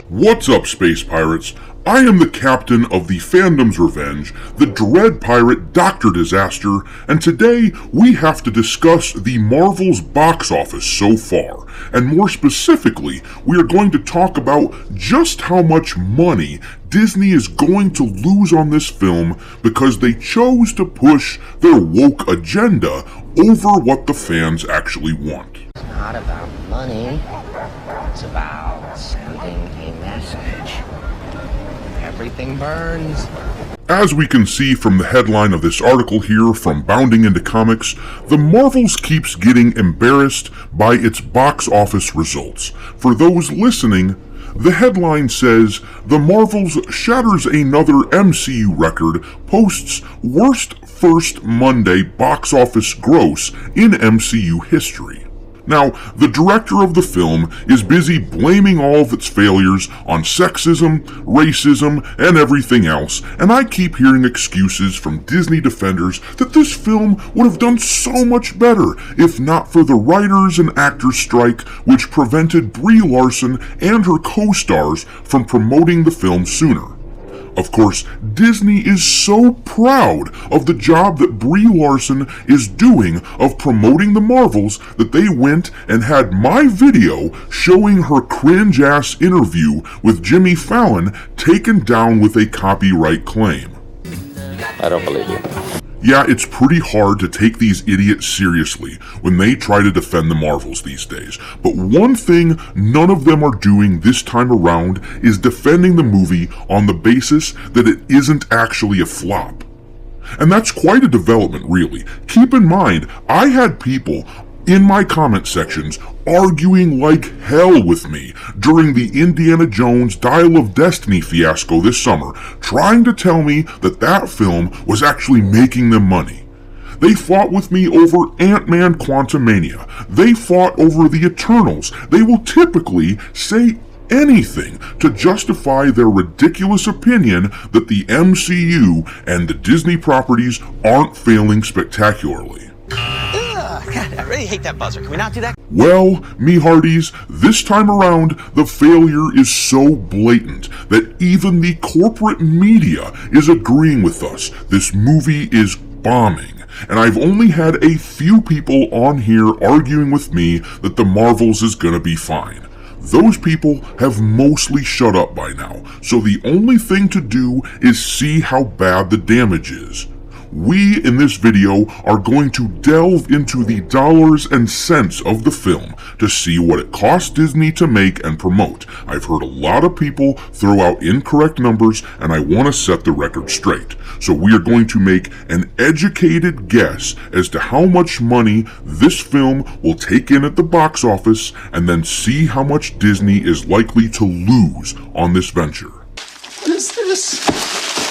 What's up, Space Pirates? I am the captain of the Fandom's Revenge, the Dread Pirate Dr. Disaster, and today we have to discuss the Marvel's box office so far. And more specifically, we are going to talk about just how much money Disney is going to lose on this film because they chose to push their woke agenda over what the fans actually want. It's not about money, it's about sending a message. Everything burns. As we can see from the headline of this article here from Bounding Into Comics, the Marvels keeps getting embarrassed by its box office results. For those listening, the headline says, The Marvels shatters another MCU record, posts worst first Monday box office gross in MCU history. Now, the director of the film is busy blaming all of its failures on sexism, racism, and everything else, and I keep hearing excuses from Disney defenders that this film would have done so much better if not for the writers and actors strike which prevented Brie Larson and her co-stars from promoting the film sooner. Of course, Disney is so proud of the job that Brie Larson is doing of promoting the Marvels that they went and had my video showing her cringe-ass interview with Jimmy Fallon taken down with a copyright claim. I don't believe you. Yeah, it's pretty hard to take these idiots seriously when they try to defend the Marvels these days. But one thing none of them are doing this time around is defending the movie on the basis that it isn't actually a flop. And that's quite a development, really. Keep in mind, I had people in my comment sections arguing like hell with me during the Indiana Jones Dial of Destiny fiasco this summer, trying to tell me that that film was actually making them money. They fought with me over Ant-Man Quantumania. They fought over the Eternals. They will typically say anything to justify their ridiculous opinion that the MCU and the Disney properties aren't failing spectacularly. God, I really hate that buzzer. Can we not do that? Well, me hearties, this time around, the failure is so blatant that even the corporate media is agreeing with us. This movie is bombing. And I've only had a few people on here arguing with me that the Marvels is gonna be fine. Those people have mostly shut up by now, so the only thing to do is see how bad the damage is. We, in this video, are going to delve into the dollars and cents of the film to see what it cost Disney to make and promote. I've heard a lot of people throw out incorrect numbers, and I want to set the record straight. So we are going to make an educated guess as to how much money this film will take in at the box office, and then see how much Disney is likely to lose on this venture. What is this?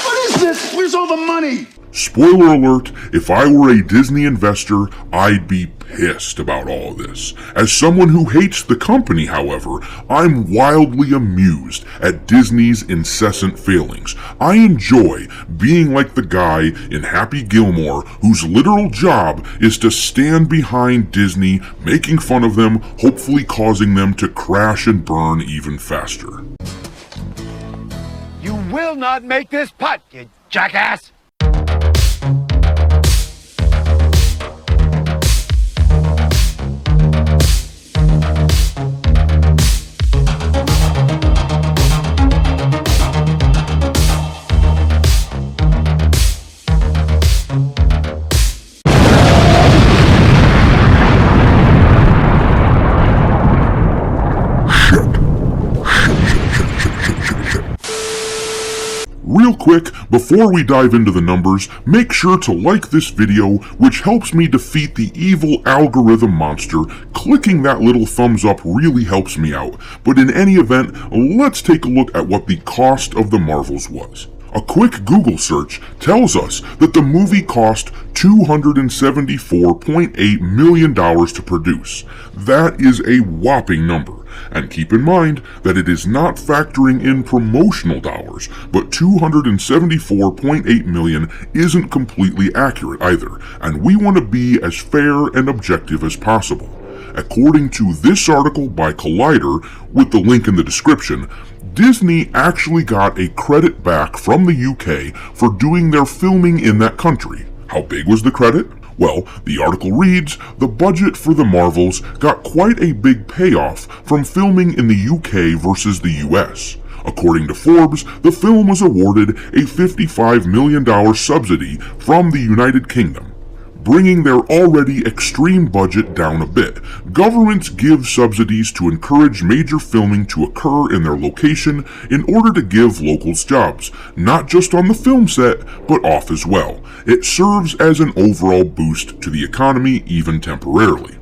What is this? Where's all the money? Spoiler alert, if I were a Disney investor, I'd be pissed about all this. As someone who hates the company, however, I'm wildly amused at Disney's incessant failings. I enjoy being like the guy in Happy Gilmore whose literal job is to stand behind Disney, making fun of them, hopefully causing them to crash and burn even faster. You will not make this putt, you jackass! Real quick, before we dive into the numbers, make sure to like this video, which helps me defeat the evil algorithm monster. Clicking that little thumbs up really helps me out. But in any event, let's take a look at what the cost of the Marvels was. A quick Google search tells us that the movie cost $274.8 million to produce. That is a whopping number. And keep in mind that it is not factoring in promotional dollars, but $274.8 million isn't completely accurate either, and we want to be as fair and objective as possible. According to this article by Collider, with the link in the description, Disney actually got a credit back from the UK for doing their filming in that country. How big was the credit? Well, the article reads, the budget for the Marvels got quite a big payoff from filming in the UK versus the US. According to Forbes, the film was awarded a $55 million subsidy from the United Kingdom, bringing their already extreme budget down a bit. Governments give subsidies to encourage major filming to occur in their location in order to give locals jobs, not just on the film set, but off as well. It serves as an overall boost to the economy, even temporarily.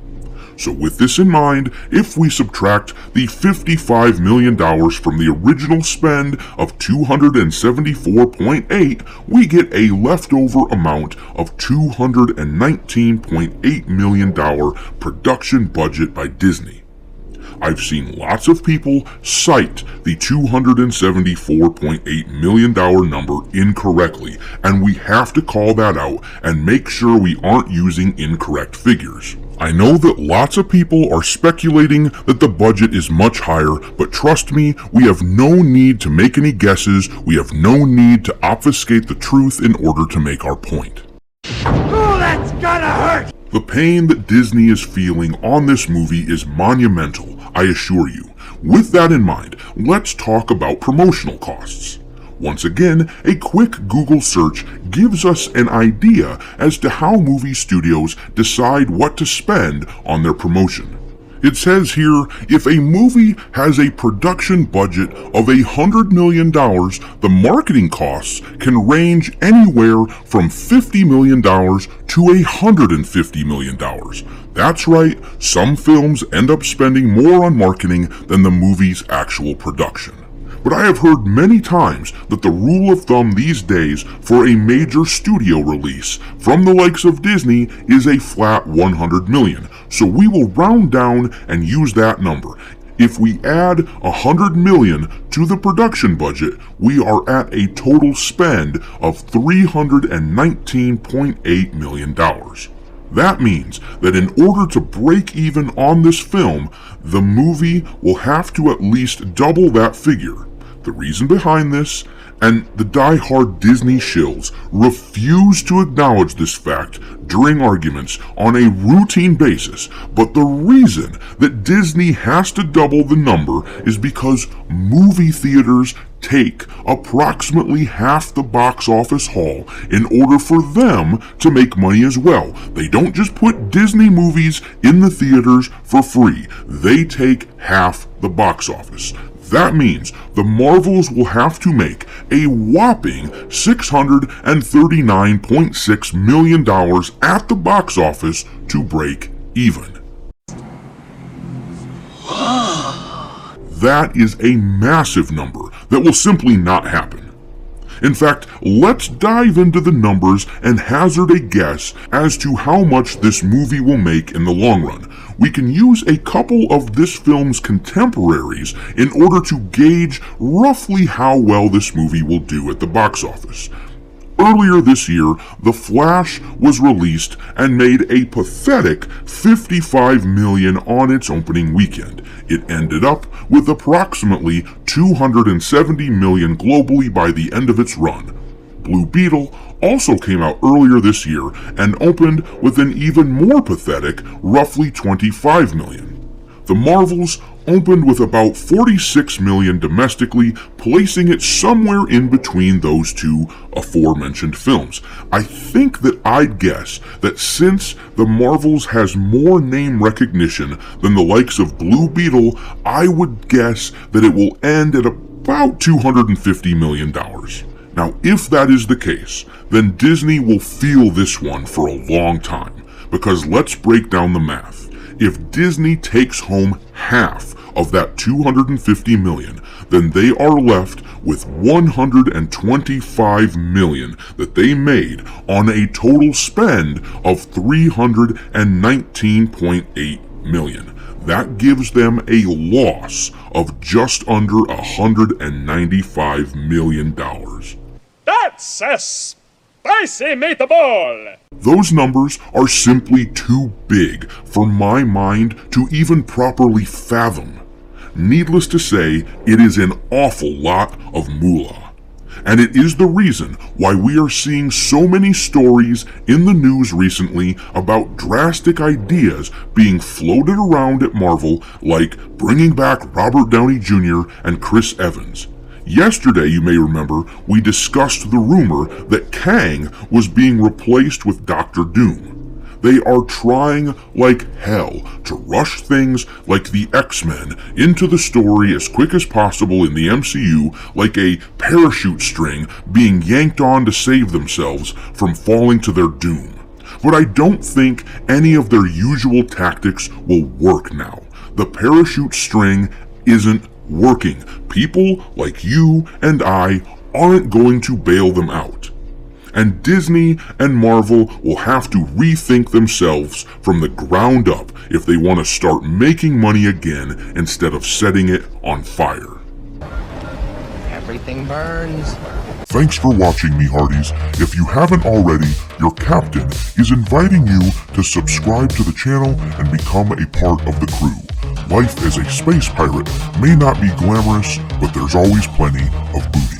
So with this in mind, if we subtract the $55 million from the original spend of $274.8, we get a leftover amount of $219.8 million production budget by Disney. I've seen lots of people cite the $274.8 million number incorrectly, and we have to call that out and make sure we aren't using incorrect figures. I know that lots of people are speculating that the budget is much higher, but trust me, we have no need to make any guesses, we have no need to obfuscate the truth in order to make our point. Oh, that's gonna hurt! The pain that Disney is feeling on this movie is monumental, I assure you. With that in mind, let's talk about promotional costs. Once again, a quick Google search gives us an idea as to how movie studios decide what to spend on their promotion. It says here, if a movie has a production budget of $100 million, the marketing costs can range anywhere from $50 million to $150 million. That's right, some films end up spending more on marketing than the movie's actual production. But I have heard many times that the rule of thumb these days for a major studio release from the likes of Disney is a flat $100 million, so we will round down and use that number. If we add $100 million to the production budget, we are at a total spend of $319.8 million. That means that in order to break even on this film, the movie will have to at least double that figure. The reason behind this, and the die-hard Disney shills refuse to acknowledge this fact during arguments on a routine basis, but the reason that Disney has to double the number is because movie theaters take approximately half the box office haul in order for them to make money as well. They don't just put Disney movies in the theaters for free. They take half the box office. That means the Marvels will have to make a whopping $639.6 million at the box office to break even. That is a massive number that will simply not happen. In fact, let's dive into the numbers and hazard a guess as to how much this movie will make in the long run. We can use a couple of this film's contemporaries in order to gauge roughly how well this movie will do at the box office. Earlier this year, The Flash was released and made a pathetic $55 million on its opening weekend. It ended up with approximately $270 million globally by the end of its run. Blue Beetle also came out earlier this year and opened with an even more pathetic roughly $25 million. The Marvels opened with about $46 million domestically, placing it somewhere in between those two aforementioned films. I think that I'd guess that since The Marvels has more name recognition than the likes of Blue Beetle, I would guess that it will end at about $250 million. Now, if that is the case, then Disney will feel this one for a long time, because let's break down the math. If Disney takes home half of that $250 million, then they are left with $125 million that they made on a total spend of $319.8 million. That gives them a loss of just under $195 million. That's Spicy meatball! Those numbers are simply too big for my mind to even properly fathom. Needless to say, it is an awful lot of moolah. And it is the reason why we are seeing so many stories in the news recently about drastic ideas being floated around at Marvel, like bringing back Robert Downey Jr. and Chris Evans. Yesterday, you may remember, we discussed the rumor that Kang was being replaced with Doctor Doom. They are trying like hell to rush things like the X-Men into the story as quick as possible in the MCU, like a parachute string being yanked on to save themselves from falling to their doom. But I don't think any of their usual tactics will work now. The parachute string isn't working. People like you and I aren't going to bail them out. And Disney and Marvel will have to rethink themselves from the ground up if they want to start making money again instead of setting it on fire. Everything burns. Thanks for watching, me hearties. If you haven't already, your captain is inviting you to subscribe to the channel and become a part of the crew. Life as a space pirate may not be glamorous, but there's always plenty of booty.